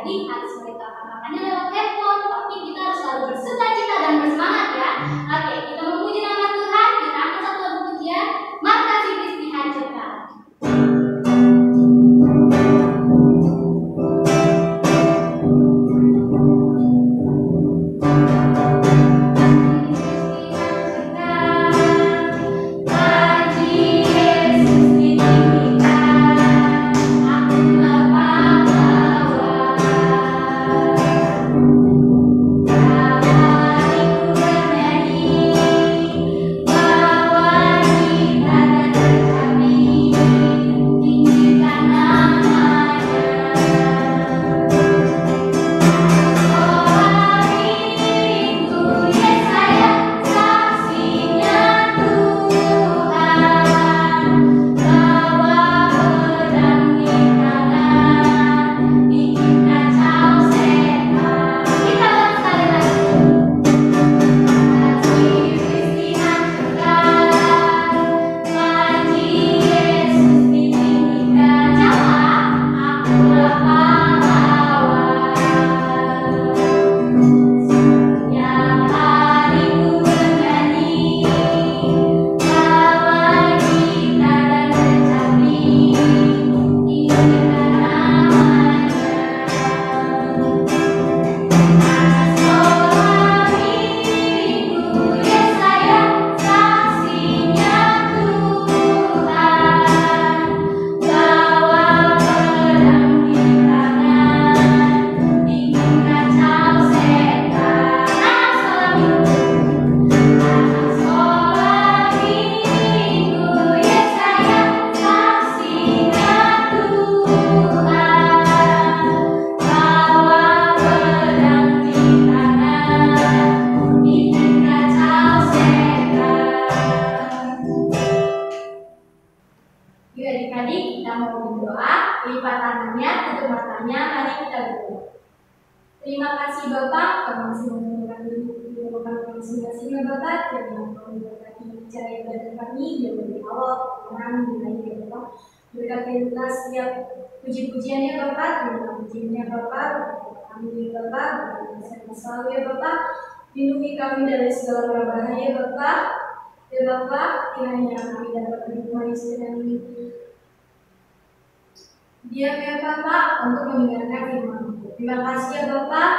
adik-adik harus mereka-makannya lewat handphone, tapi kita harus selalu bersuka-cita dan bersemangat ya. Oke, kita memuji nama Tuhan, kita angkat satu lagu pujian, Markas Iblis Dihancurkan. Terima kasih Bapak, kami masih mengucapkan masing-masing Bapak, dan kami berkati cara ibadah kami dari awal kemudian dimulai ya Bapak. Berkatilah setiap puji-pujiannya Bapak, terima pujiannya Bapak, kami Bapak, berkati selalu ya Bapak. Lindungi kami dari segala bahaya Bapak. Ya Bapak, kiranya kami dapat berhubungan dengan diam ya Bapak untuk mendengarkan firman. Terima kasih ya Bapak.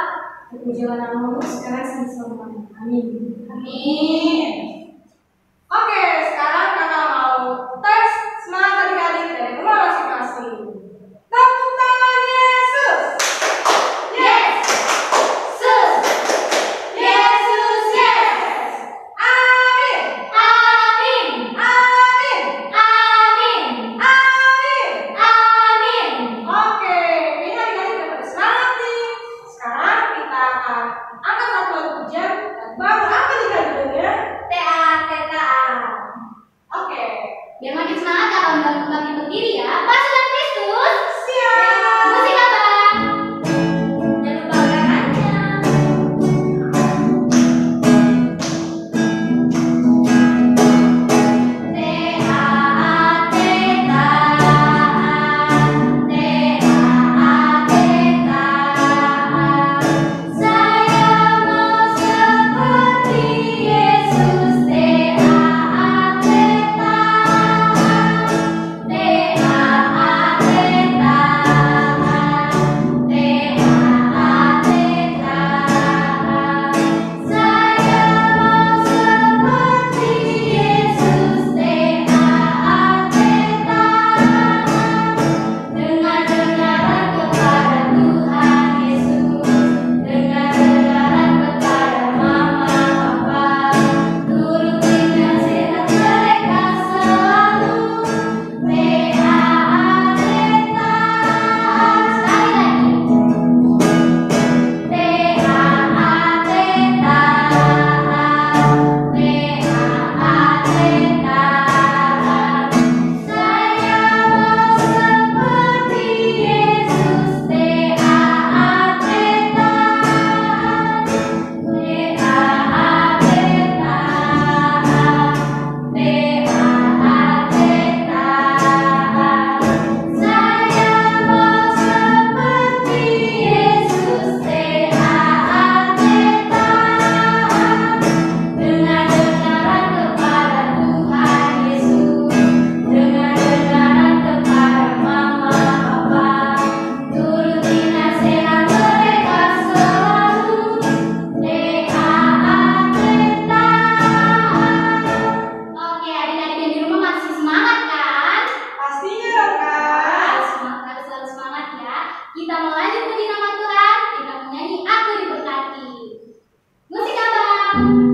Terpujilah namamu sekarang sampai selamanya. Amin. Amin. Oke, sekarang kakak mau tes semangat adik-adik dari rumah masing-masing. Tepuk tangan Yesus. Yes. Sus. Yesus yes. Amin. Amin. Amin. Amin. Amin. Amin. Oke, ini adik-adik dapat semangat nih. Sekarang kita akan angkat satu lagu pujian dan baru apa nih judulnya? TATKA. lanjut puji nama Tuhan, kita menyanyi Aku Diberkati. Musik abang.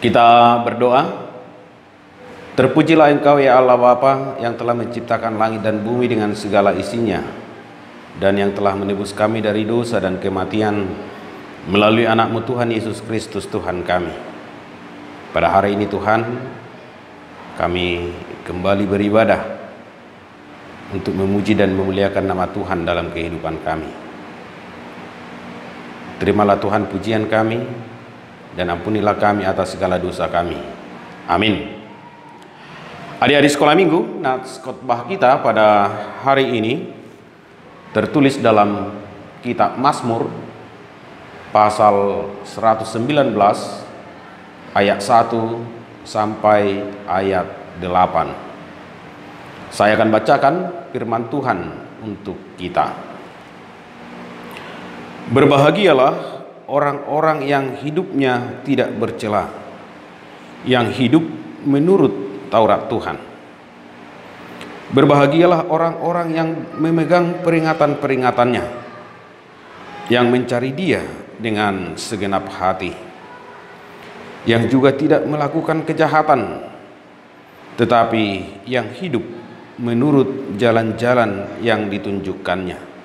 Kita berdoa. Terpujilah Engkau ya Allah Bapa yang telah menciptakan langit dan bumi dengan segala isinya, dan yang telah menebus kami dari dosa dan kematian melalui anak-Mu Tuhan Yesus Kristus Tuhan kami. Pada hari ini Tuhan, kami kembali beribadah untuk memuji dan memuliakan nama Tuhan dalam kehidupan kami. Terimalah Tuhan pujian kami, dan ampunilah kami atas segala dosa kami. Amin. Adik-adik sekolah minggu, nats khotbah kita pada hari ini tertulis dalam kitab Mazmur pasal 119 ayat 1 sampai ayat 8. Saya akan bacakan firman Tuhan untuk kita. Berbahagialah orang-orang yang hidupnya tidak bercela, yang hidup menurut Taurat Tuhan. Berbahagialah orang-orang yang memegang peringatan-peringatannya, yang mencari Dia dengan segenap hati, yang juga tidak melakukan kejahatan, tetapi yang hidup menurut jalan-jalan yang ditunjukkannya.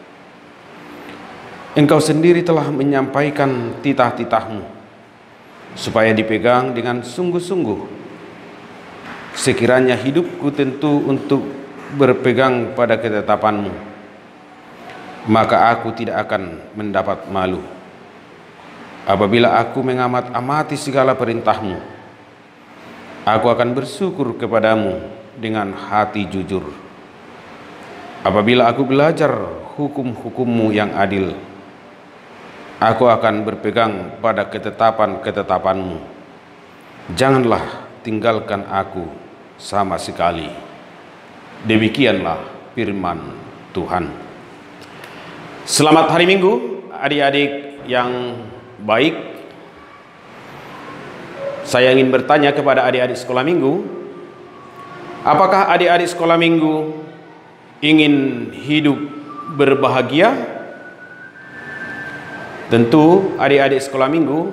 Engkau sendiri telah menyampaikan titah-titah-Mu supaya dipegang dengan sungguh-sungguh. Sekiranya hidupku tentu untuk berpegang pada ketetapan-Mu, maka aku tidak akan mendapat malu. Apabila aku mengamat-amati segala perintah-Mu, aku akan bersyukur kepadamu dengan hati jujur. Apabila aku belajar hukum-hukum-Mu yang adil, aku akan berpegang pada ketetapan-ketetapan-Mu. Janganlah tinggalkan aku sama sekali. Demikianlah firman Tuhan. Selamat hari Minggu, adik-adik yang baik. Saya ingin bertanya kepada adik-adik sekolah minggu, apakah adik-adik sekolah minggu ingin hidup berbahagia? Tentu adik-adik sekolah minggu,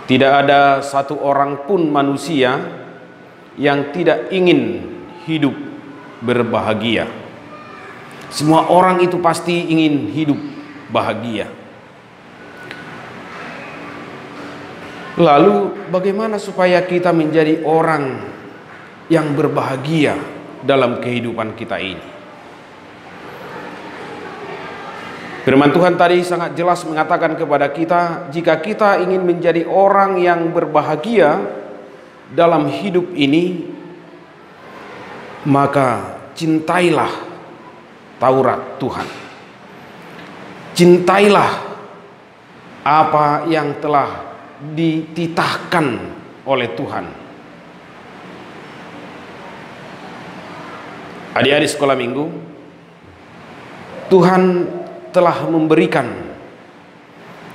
tidak ada satu orang pun manusia yang tidak ingin hidup berbahagia. Semua orang itu pasti ingin hidup bahagia. Lalu bagaimana supaya kita menjadi orang yang berbahagia dalam kehidupan kita ini? Firman Tuhan tadi sangat jelas mengatakan kepada kita, jika kita ingin menjadi orang yang berbahagia dalam hidup ini, maka cintailah Taurat Tuhan. Cintailah apa yang telah dititahkan oleh Tuhan. Adik-adik sekolah minggu, Tuhan telah memberikan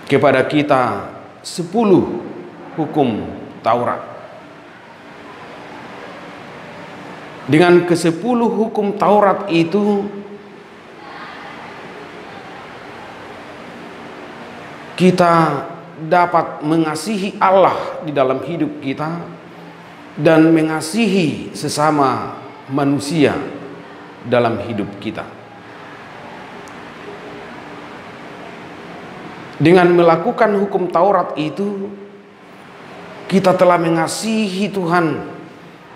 kepada kita 10 hukum Taurat. Dengan ke-10 hukum Taurat itu, kita dapat mengasihi Allah di dalam hidup kita dan mengasihi sesama manusia dalam hidup kita. Dengan melakukan hukum Taurat itu, kita telah mengasihi Tuhan,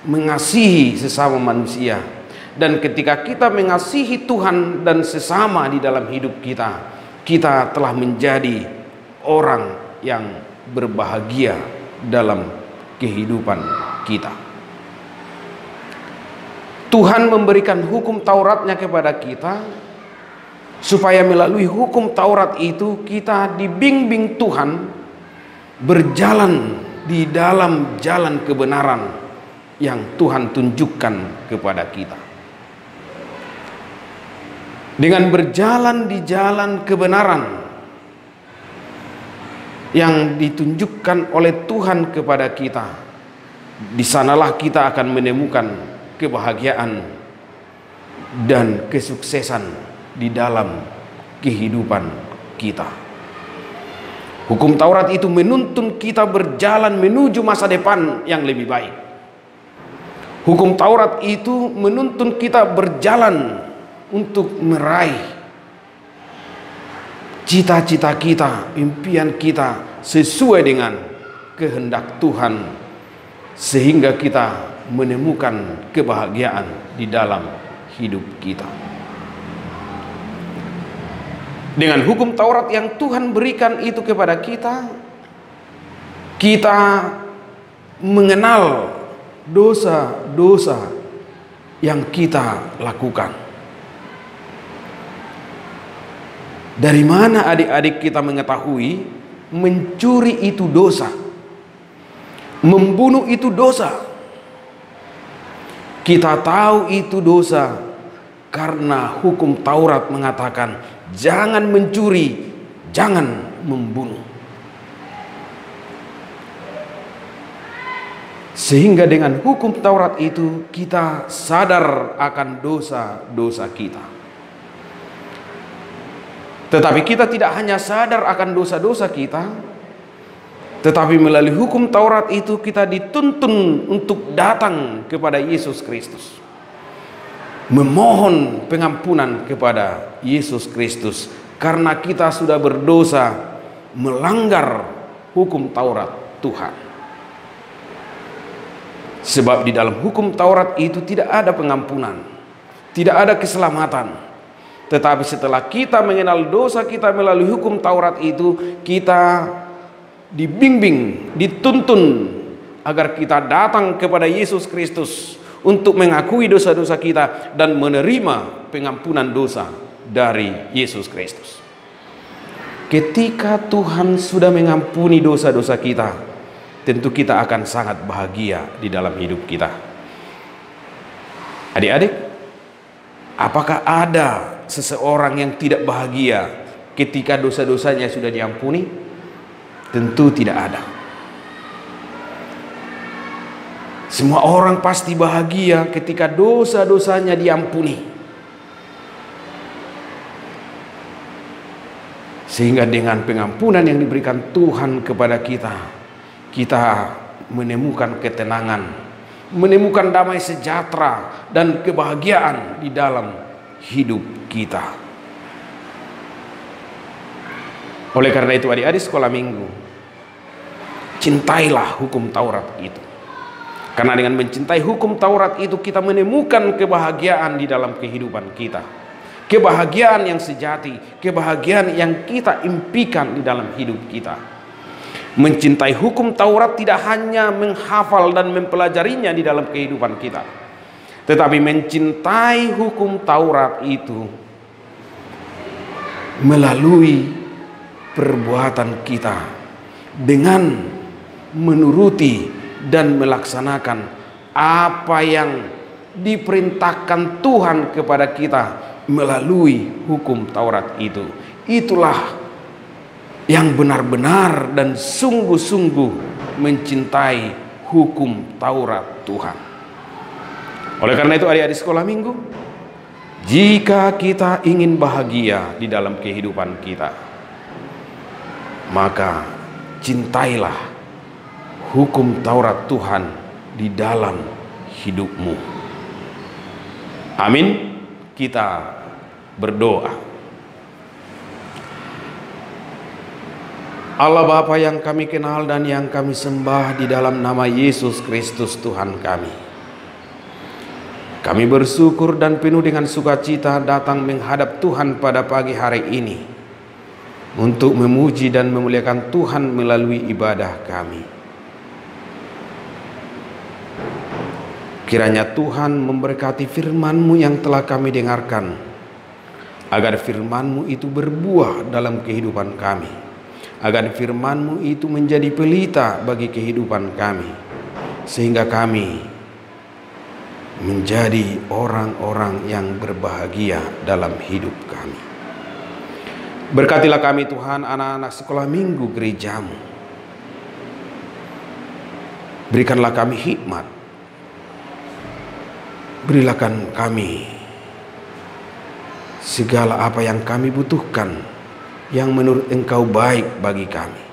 mengasihi sesama manusia. Dan ketika kita mengasihi Tuhan dan sesama di dalam hidup kita, kita telah menjadi orang yang berbahagia dalam kehidupan kita. Tuhan memberikan hukum Tauratnya kepada kita, supaya melalui hukum Taurat itu kita dibimbing Tuhan berjalan di dalam jalan kebenaran yang Tuhan tunjukkan kepada kita. Dengan berjalan di jalan kebenaran yang ditunjukkan oleh Tuhan kepada kita, di sanalah kita akan menemukan kebahagiaan dan kesuksesan di dalam kehidupan kita. Hukum Taurat itu menuntun kita berjalan menuju masa depan yang lebih baik. Hukum Taurat itu menuntun kita berjalan untuk meraih cita-cita kita, impian kita sesuai dengan kehendak Tuhan, sehingga kita menemukan kebahagiaan di dalam hidup kita. Dengan hukum Taurat yang Tuhan berikan itu kepada kita, kita mengenal dosa-dosa yang kita lakukan. Dari mana adik-adik kita mengetahui mencuri itu dosa, membunuh itu dosa? Kita tahu itu dosa karena hukum Taurat mengatakan jangan mencuri, jangan membunuh. Sehingga dengan hukum Taurat itu kita sadar akan dosa-dosa kita. Tetapi kita tidak hanya sadar akan dosa-dosa kita, tetapi melalui hukum Taurat itu kita dituntun untuk datang kepada Yesus Kristus, memohon pengampunan kepada Yesus Kristus, karena kita sudah berdosa melanggar hukum Taurat Tuhan. Sebab di dalam hukum Taurat itu tidak ada pengampunan, tidak ada keselamatan. Tetapi setelah kita mengenal dosa kita melalui hukum Taurat itu, kita dibimbing, dituntun agar kita datang kepada Yesus Kristus untuk mengakui dosa-dosa kita dan menerima pengampunan dosa dari Yesus Kristus. Ketika Tuhan sudah mengampuni dosa-dosa kita, tentu kita akan sangat bahagia di dalam hidup kita. Adik-adik, apakah ada seseorang yang tidak bahagia ketika dosa-dosanya sudah diampuni? Tentu tidak ada. Semua orang pasti bahagia ketika dosa-dosanya diampuni. Sehingga dengan pengampunan yang diberikan Tuhan kepada kita, kita menemukan ketenangan, menemukan damai sejahtera dan kebahagiaan di dalam hidup kita. Oleh karena itu adik-adik sekolah minggu, cintailah hukum Taurat itu. Karena dengan mencintai hukum Taurat itu kita menemukan kebahagiaan di dalam kehidupan kita. Kebahagiaan yang sejati, kebahagiaan yang kita impikan di dalam hidup kita. Mencintai hukum Taurat tidak hanya menghafal dan mempelajarinya di dalam kehidupan kita, tetapi mencintai hukum Taurat itu melalui perbuatan kita dengan menuruti dan melaksanakan apa yang diperintahkan Tuhan kepada kita melalui hukum Taurat itu. Itulah yang benar-benar dan sungguh-sungguh mencintai hukum Taurat Tuhan. Oleh karena itu adik-adik sekolah minggu, jika kita ingin bahagia di dalam kehidupan kita, maka cintailah hukum Taurat Tuhan di dalam hidupmu. Amin. Kita berdoa. Allah Bapa yang kami kenal dan yang kami sembah di dalam nama Yesus Kristus Tuhan kami. Kami bersyukur dan penuh dengan sukacita datang menghadap Tuhan pada pagi hari ini untuk memuji dan memuliakan Tuhan melalui ibadah kami. Kiranya Tuhan memberkati firman-Mu yang telah kami dengarkan, agar firman-Mu itu berbuah dalam kehidupan kami, agar firman-Mu itu menjadi pelita bagi kehidupan kami, sehingga kami menjadi orang-orang yang berbahagia dalam hidup kami. Berkatilah kami Tuhan, anak-anak sekolah minggu gereja-Mu. Berikanlah kami hikmat. Berilah kami segala apa yang kami butuhkan, yang menurut Engkau baik bagi kami.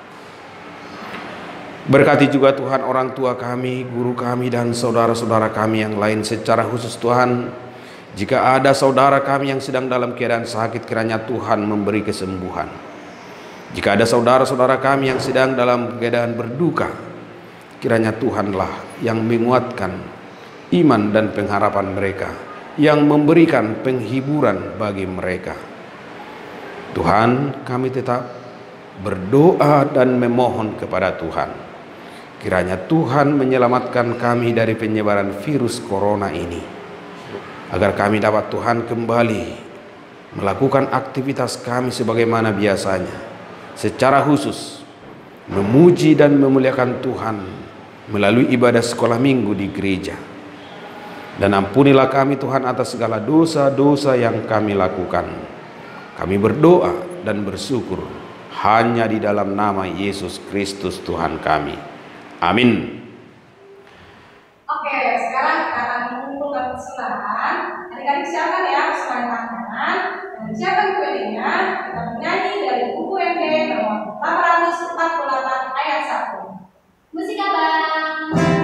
Berkati juga Tuhan orang tua kami, guru kami, dan saudara-saudara kami yang lain secara khusus Tuhan. Jika ada saudara kami yang sedang dalam keadaan sakit, kiranya Tuhan memberi kesembuhan. Jika ada saudara-saudara kami yang sedang dalam keadaan berduka, kiranya Tuhanlah yang menguatkan iman dan pengharapan mereka, yang memberikan penghiburan bagi mereka. Tuhan, kami tetap berdoa dan memohon kepada Tuhan, kiranya Tuhan menyelamatkan kami dari penyebaran virus corona ini, agar kami dapat Tuhan kembali melakukan aktivitas kami sebagaimana biasanya, secara khusus memuji dan memuliakan Tuhan melalui ibadah sekolah minggu di gereja. Dan ampunilah kami Tuhan atas segala dosa-dosa yang kami lakukan. Kami berdoa dan bersyukur hanya di dalam nama Yesus Kristus Tuhan kami. Amin. Oke, sekarang kita akan mengumpulkan persembahan. Adik-adik siapkan ya persembahyan tangan dan siapkan kuenya. Kita menyanyi dari buku MD nomor 848 ayat 1. Musik abang. Tuhan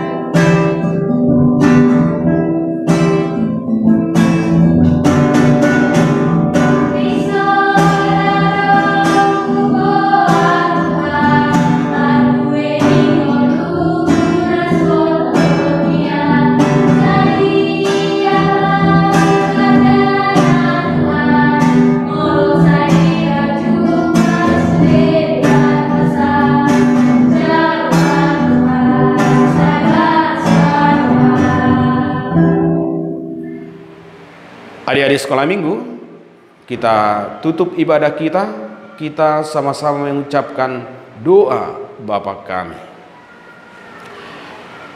Adik-adik sekolah minggu, kita tutup ibadah kita sama-sama mengucapkan doa Bapa kami.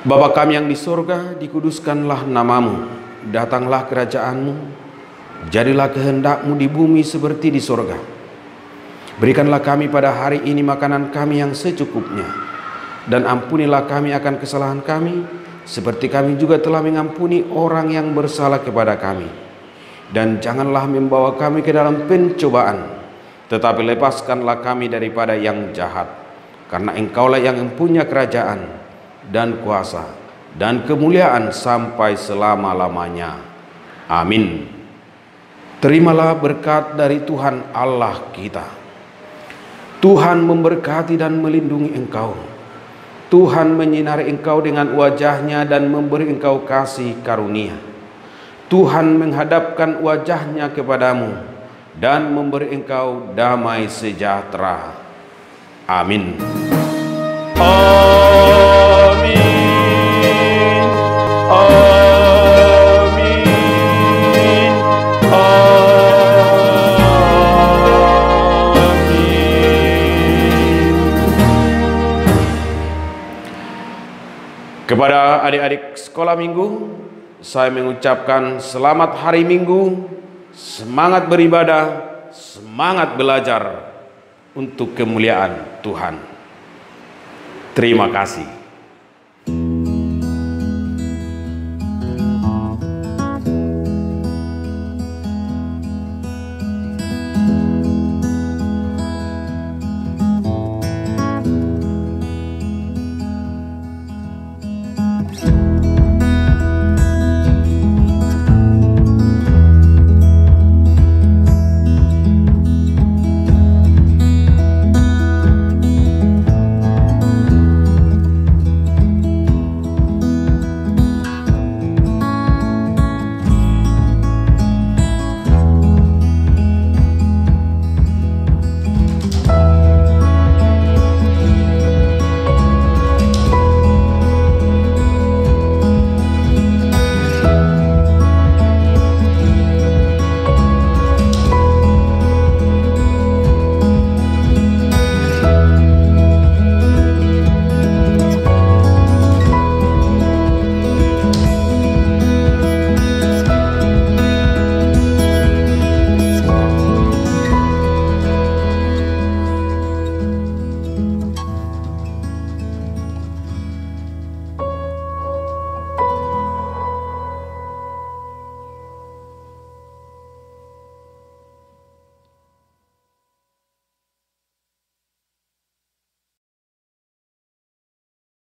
Bapa kami yang di surga, dikuduskanlah namamu, datanglah kerajaanmu, jadilah kehendakmu di bumi seperti di surga. Berikanlah kami pada hari ini makanan kami yang secukupnya, dan ampunilah kami akan kesalahan kami, seperti kami juga telah mengampuni orang yang bersalah kepada kami. Dan janganlah membawa kami ke dalam pencobaan, tetapi lepaskanlah kami daripada yang jahat. Karena Engkaulah yang mempunyai kerajaan dan kuasa dan kemuliaan sampai selama-lamanya. Amin. Terimalah berkat dari Tuhan Allah kita. Tuhan memberkati dan melindungi engkau. Tuhan menyinari engkau dengan wajah-Nya dan memberi engkau kasih karunia. Tuhan menghadapkan wajah-Nya kepadamu dan memberi engkau damai sejahtera. Amin. Amin. Amin. Amin. Kepada adik-adik sekolah minggu, saya mengucapkan selamat hari Minggu, semangat beribadah, semangat belajar untuk kemuliaan Tuhan. Terima kasih.